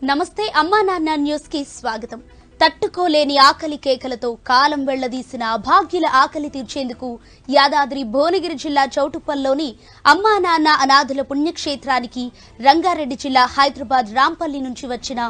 నమస్తే అమ్మా నాన్న న్యూస్ కి స్వాగతం. తట్టుకోలేని ఆకలి కేకలతో కాలం వెళ్లదీసిన అభాగ్యుల ఆకలి తీర్చేందుకు యాదాద్రి భువనగిరి జిల్లా చౌటుప్పల్లోని అమ్మా నాన్న అనాథుల పుణ్యక్షేత్రానికి రంగారెడ్డి జిల్లా హైదరాబాద్ రాంపల్లి నుంచి వచ్చిన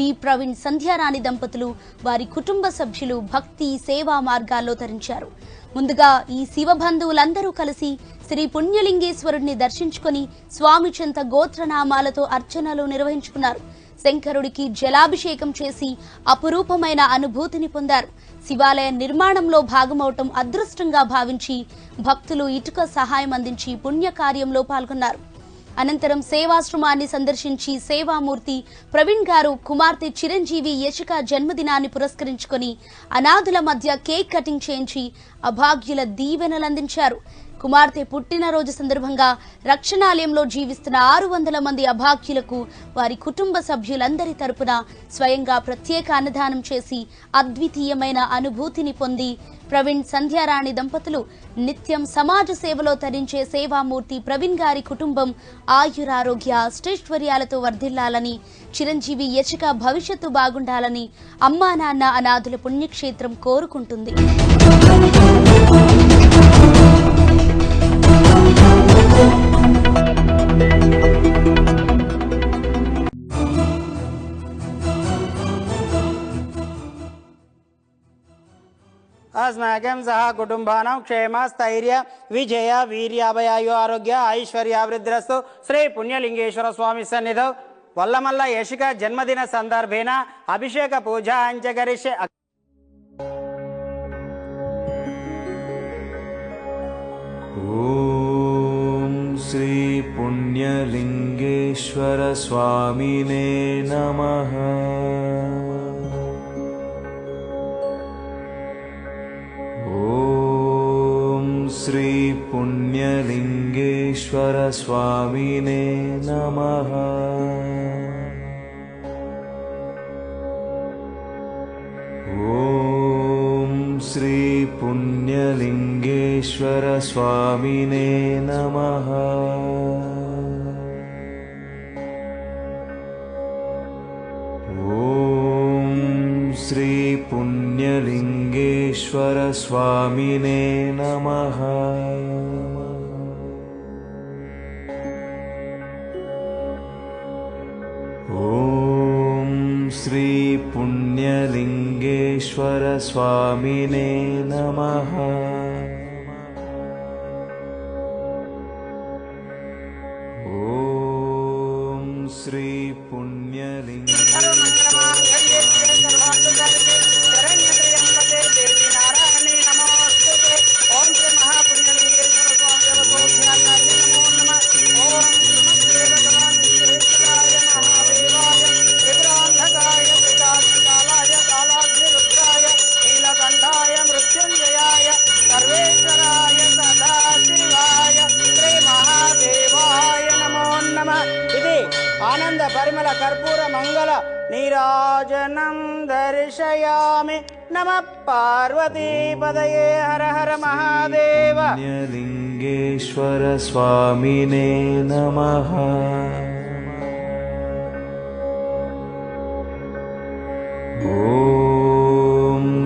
వి ప్రవీణ్ సంధ్యారాణి దంపతులు వారి కుటుంబ సభ్యులు భక్తి సేవా మార్గాల్లో తరించారు. ముందుగా ఈ శివ బంధువులందరూ కలిసి శ్రీ పుణ్యలింగేశ్వరుడిని దర్శించుకుని స్వామి చెంత గోత్రనామాలతో అర్చనలు నిర్వహించుకున్నారు. శంకరుడికి జలాభిషేకం చేసి అపురూపమైన అనుభూతిని పొందారు. శివాలయ నిర్మాణంలో భాగమవటం అదృష్టంగా భావించి భక్తులు ఇటుక సహాయం అందించి పుణ్యకార్యంలో పాల్గొన్నారు. అనంతరం సేవాశ్రమాన్ని సందర్శించి సేవామూర్తి ప్రవీణ్ గారు కుమార్తె చిరంజీవి యశిక జన్మదినాన్ని పురస్కరించుకొని అనాథుల మధ్య కేక్ కటింగ్ చేయించి అభాగ్యుల దీవెనలందించారు. కుమార్తె పుట్టినరోజు సందర్భంగా రక్షణాలయంలో జీవిస్తున్న 600 మంది అభాగ్యులకు వారి కుటుంబ సభ్యులందరి తరపున స్వయంగా ప్రత్యేక అన్నదానం చేసి అద్వితీయమైన అనుభూతిని పొంది ప్రవీణ్ సంధ్యారాణి దంపతులు నిత్యం సమాజ సేవలో తరించే సేవామూర్తి ప్రవీణ్ గారి కుటుంబం ఆయురారోగ్య అష్టైశ్వర్యాలతో వర్ధిల్లాలని, చిరంజీవి యచిక భవిష్యత్తు బాగుండాలని అమ్మా నాన్న అనాథుల పుణ్యక్షేత్రం కోరుకుంటుంది. अस्माकं सह कुटुंबानां क्षेम स्थैर्य विजय वीर्याभयायु आरोग्य ऐश्वर्यावृद्धिरस्तु श्री पुण्यलिंगेश्वर स्वामी सन्निधौ वल्लमल्ल यशिक जन्मदिन संदर्भेन अभिषेक पूजा च करिष्ये. ओम श्री पुण्यलिंगेश्वर स्वामिने नमः. श्री पुण्यलिंगेश्वर स्वामिने नमः. ओम श्री पुण्यलिंगेश्वर स्वामिने नमः. ओम श्री पुण्यलिंगेश्वर स्वामिने नमः. ओम श्री पुण्यलिंगेश्वर स्वामिने नमः. ओम श्री पुण्यलिंगेश्वर मृत्युंजयाय सर्वेश्वराय सदाशिवाय श्री महादेवाय नमो नमः. इति आनंद परिमल कर्पूर मंगल नीराजनं दर्शयामि. नमः पार्वती पदये हर हर महादेव. पुण्यलिंगेश्वर स्वामिने नमः.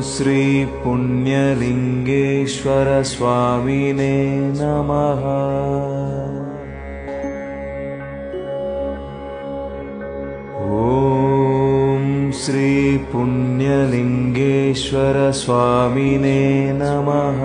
श्री पुण्यलिंगेश्वर स्वामिने नमः. ओम श्री पुण्यलिंगेश्वर स्वामिने नमः.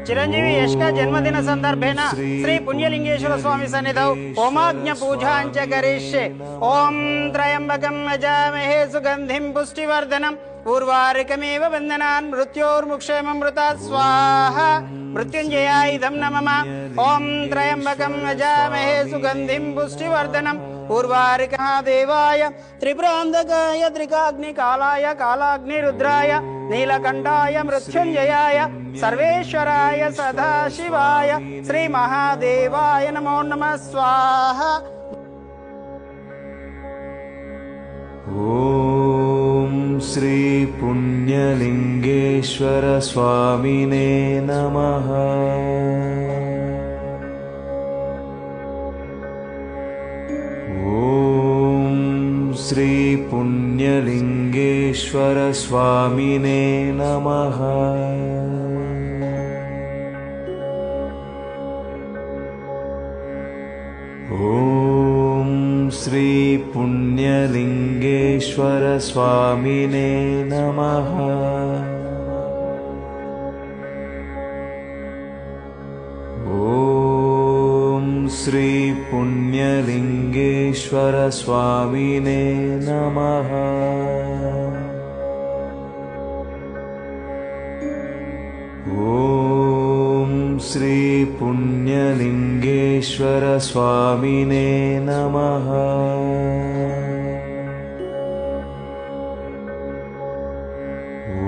चिरंजीवी यशक जन्मदिन संदर्भेन श्री पुण्यलिंगेश्वर स्वामी सन्निधौ होमाग्ञ पूजां च करिष्ये. ओम त्र्यंबकं यजामहे सुगंधिं पुष्टिवर्धनम् उर्वारुकमेव बन्धनान् मृत्योर्मुक्षेममृतात् स्वाहा. मृत्युंजयाय इदं नमः. ओम त्र्यंबकं यजामहे सुगंधिं पुष्टिवर्धनम् उर्वारुकमहादेवाय त्रिपुरान्धकाय त्रिकाग्निकालाय कालाग्निरुद्राय नीलकंठाय मृत्युंजयाय सर्वेश्वराय सदाशिवाय श्री महादेवाय नमो नमः. स्वाहा. ओम श्री पुण्यलिंगेश्वर स्वामिने नमः। ॐ श्री पुण्यलिङ्गेश्वर स्वामिने नमः। ॐ श्री पुण्यलिङ्गेश्वर स्वामिने नमः। ॐ श्री पुण्यलिङ्गेश्वर स्वामिने नमः। ॐ श्री पुण्यलिङ्गेश्वर स्वामिने नमः।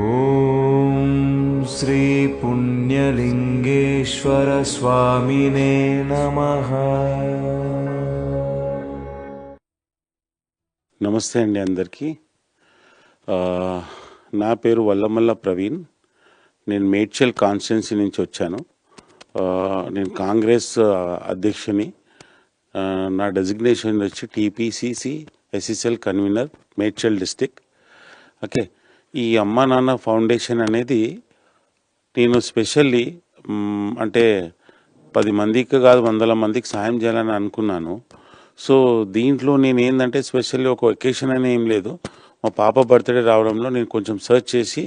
ॐ श्री पुण्यलिङ्गेश्वर स्वामिने नमः। నమస్తే అండి అందరికీ. నా పేరు వల్లమల్ల ప్రవీణ్. నేను మేడ్చల్ కాన్స్టిట్యున్సీ నుంచి వచ్చాను. నేను కాంగ్రెస్ అధ్యక్షుని. నా డెసిగ్నేషన్ వచ్చి TPCC SSL convener Medchal district. Okay, ఈ అమ్మా నాన్న ఫౌండేషన్ అనేది నేను స్పెషల్లీ అంటే 10 మందికి కాదు 100 మందికి సాయం చేయాలని అనుకున్నాను. సో దీంట్లో నేను ఏంటంటే స్పెషల్లీ ఒక ఒకేషన్ అని ఏం లేదు. మా పాప బర్త్డే రావడంలో నేను కొంచెం సెర్చ్ చేసి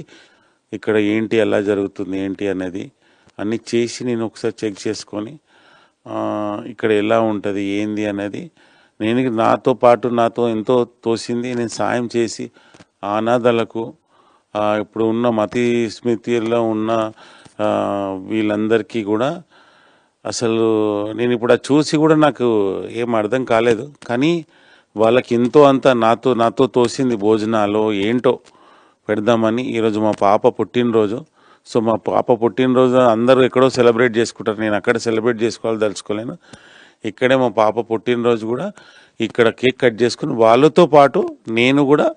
ఇక్కడ ఏంటి ఎలా జరుగుతుంది ఏంటి అనేది అన్నీ చేసి నేను ఒకసారి చెక్ చేసుకొని ఇక్కడ ఎలా ఉంటుంది ఏంది అనేది నాతో పాటు నాతో ఎంతో తోసింది నేను సాయం చేసి ఆ అనాథలకు ఇప్పుడు ఉన్న మతి స్మృతిలో ఉన్న వీళ్ళందరికీ కూడా అసలు నేను ఇప్పుడు చూసి కూడా నాకు ఏం అర్థం కాలేదు. కానీ వాళ్ళకి ఎంతో అంత నాతో తోసింది భోజనాలు ఏంటో పెడదామని. ఈరోజు మా పాప పుట్టినరోజు. సో మా పాప పుట్టినరోజు అందరూ ఎక్కడో సెలబ్రేట్ చేసుకుంటారు. నేను అక్కడ సెలబ్రేట్ చేసుకోవాలి తలుచుకోలేను. ఇక్కడే మా పాప పుట్టినరోజు కూడా ఇక్కడ కేక్ కట్ చేసుకుని వాళ్ళతో పాటు నేను కూడా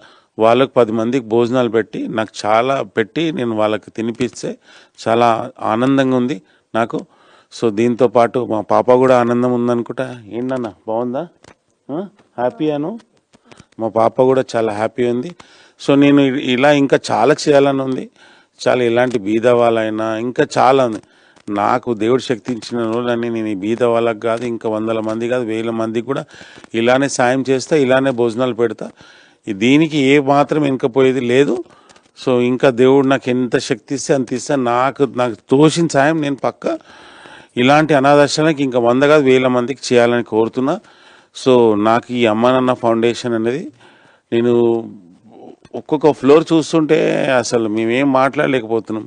వాళ్ళకు 10 మందికి భోజనాలు పెట్టి నాకు చాలా పెట్టి నేను వాళ్ళకి తినిపిస్తే చాలా ఆనందంగా ఉంది నాకు. సో దీంతో పాటు మా పాప కూడా ఆనందం ఉందనుకుంటా. ఏంటన్నా బాగుందా? హ్యాపీ అను. మా పాప కూడా చాలా హ్యాపీ ఉంది. సో నేను ఇలా ఇంకా చాలా చేయాలని ఉంది. చాలా ఇలాంటి బీద వాళ్ళైనా ఇంకా చాలా ఉంది. నాకు దేవుడు శక్తి ఇచ్చిన రోజులన్నీ నేను ఈ బీద వాళ్ళకి కాదు ఇంకా 100 మంది కాదు 1000 మందికి కూడా ఇలానే సాయం చేస్తా, ఇలానే భోజనాలు పెడతా. దీనికి ఏ మాత్రం వెనుకపోయేది లేదు. సో ఇంకా దేవుడు నాకు ఎంత శక్తి ఇస్తే అంత ఇస్తా. నాకు తోసిన సాయం నేను పక్క ఇలాంటి అనాథాశ్రమానికి ఇంకా 100 కాదు 1000 మందికి చేయాలని కోరుతున్నా. సో నాకు ఈ అమ్మా నాన్న ఫౌండేషన్ అనేది నేను ఒక్కొక్క ఫ్లోర్ చూస్తుంటే అసలు మేమేం మాట్లాడలేకపోతున్నాం.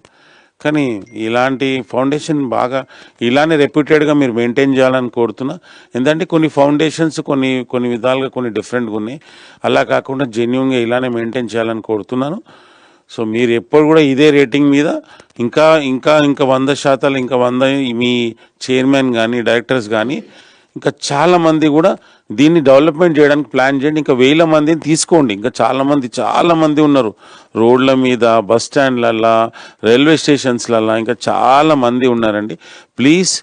కానీ ఇలాంటి ఫౌండేషన్ బాగా ఇలానే రెప్యూటెడ్గా మీరు మెయింటైన్ చేయాలని కోరుతున్నా. ఎందుకంటే కొన్ని ఫౌండేషన్స్ కొన్ని విధాలుగా కొన్ని డిఫరెంట్గా ఉన్నాయి. అలా కాకుండా జెన్యూన్గా ఇలానే మెయింటైన్ చేయాలని కోరుతున్నాను. సో మీరు ఎప్పుడు కూడా ఇదే రేటింగ్ మీద ఇంకా 100% ఇంకా 100 మీ చైర్మన్ కానీ డైరెక్టర్స్ కానీ ఇంకా చాలామంది కూడా దీన్ని డెవలప్మెంట్ చేయడానికి ప్లాన్ చేయండి. ఇంకా 1000 మందిని తీసుకోండి. ఇంకా చాలామంది ఉన్నారు రోడ్ల మీద, బస్ స్టాండ్లల్లో, రైల్వే స్టేషన్స్లల్లో ఇంకా చాలామంది ఉన్నారండి. Please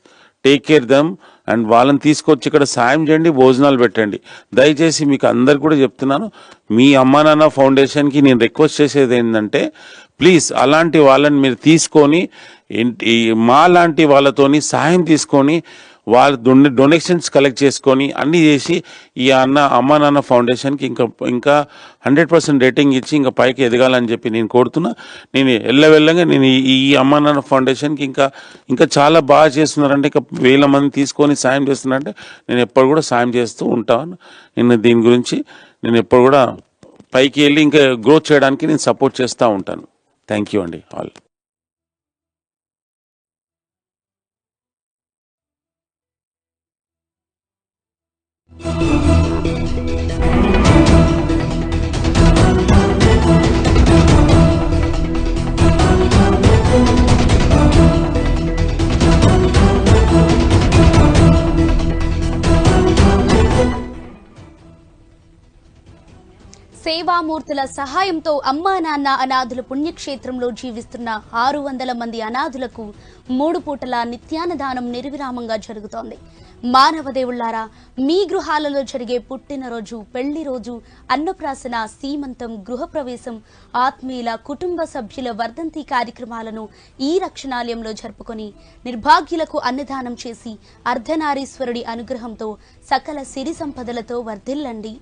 take care them and వాళ్ళని తీసుకొచ్చి ఇక్కడ సాయం చేయండి, భోజనాలు పెట్టండి. దయచేసి మీకు అందరు కూడా చెప్తున్నాను, మీ అమ్మా నాన్న ఫౌండేషన్కి నేను రిక్వెస్ట్ చేసేది ఏంటంటే ప్లీజ్ అలాంటి వాళ్ళని మీరు తీసుకొని మా లాంటి వాళ్ళతోని సాయం తీసుకొని వాళ్ళ డొనేషన్స్ కలెక్ట్ చేసుకొని అన్నీ చేసి ఈ అమ్మా నాన్న ఫౌండేషన్కి ఇంకా 100% రేటింగ్ ఇచ్చి ఇంకా పైకి ఎదగాలని చెప్పి నేను కోరుతున్నా. నేను వెళ్ళగా నేను ఈ అమ్మా నాన్న ఫౌండేషన్కి ఇంకా చాలా బాగా చేస్తున్నారంటే ఇంకా 1000 మంది తీసుకొని సాయం చేస్తున్నారంటే నేను ఎప్పుడు కూడా సాయం చేస్తూ ఉంటాను. నేను దీని గురించి నేను ఎప్పుడు కూడా పైకి వెళ్ళి ఇంకా గ్రోత్ చేయడానికి నేను సపోర్ట్ చేస్తూ ఉంటాను. థ్యాంక్ యూ అండి ఆల్. సేవామూర్తుల సహాయంతో అమ్మా నాన్న అనాథుల పుణ్యక్షేత్రంలో జీవిస్తున్న 600 మంది అనాథులకు 3 పూటల నిత్యాన్నదానం నిర్విరామంగా జరుగుతోంది. మానవ దేవుళ్లారా, మీ గృహాలలో జరిగే పుట్టినరోజు, పెళ్లి రోజు, అన్నప్రాసన, సీమంతం, గృహప్రవేశం, ఆత్మీయుల కుటుంబ సభ్యుల వర్ధంతి కార్యక్రమాలను ఈ రక్షణాలయంలో జరుపుకొని నిర్భాగ్యులకు అన్నదానం చేసి అర్ధనారీశ్వరుడి అనుగ్రహంతో సకల సిరి సంపదలతో వర్ధిల్లండి.